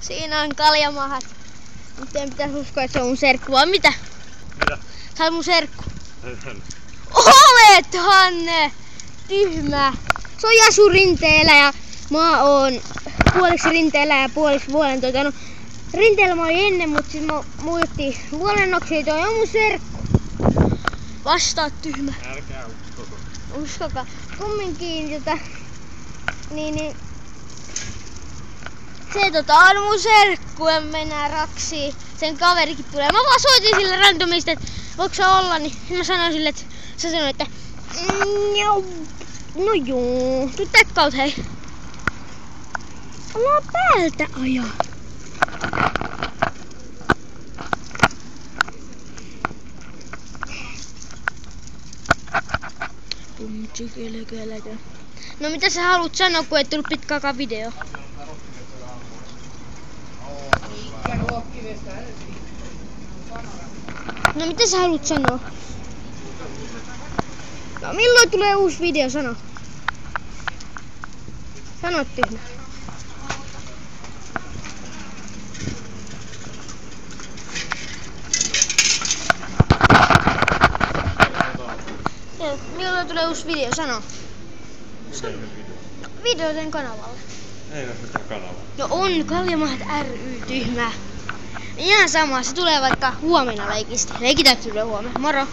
Siinä on kaljamahat. Nyt en pitäisi uskoa, että se on mun serkku, vai mitä? Mitä? Sä oot mun serkku. Olethan! Tyhmä. Se on Jasu rinteellä ja mä oon puoliksi rinteellä ja puoliksi vuolentoita. No, rinteellä mä olin ennen, mut sit mä muuttiin vuolennoksi, toi on mun serkku. Vastaa tyhmä. Älkää uskoko. Uskokaa. Kumminkin niin se on mun serkku ja mennään raksiin. Sen kaverikin tulee. Mä vaan soitin sille randomisti, että voiko se olla, niin mä sanoin sille, että se sanoi, että no joo, tuu tekkaut hei. Ollaan päältä ajaa. No mitä sä haluat sanoa, kun ei tullut pitkäänkään video? No mitä sä haluat sanoa? No milloin tulee uusi video, sano. Sano tyhmä. Milloin tulee uusi video, sano. Video sen kanavalle. Ei ole mitään kanavaa. No on, Kaljamahat ry, tyhmä. Ihan sama, se tulee vaikka huomenna leikistä. Leikitäänkö sulle huomenna? Moro!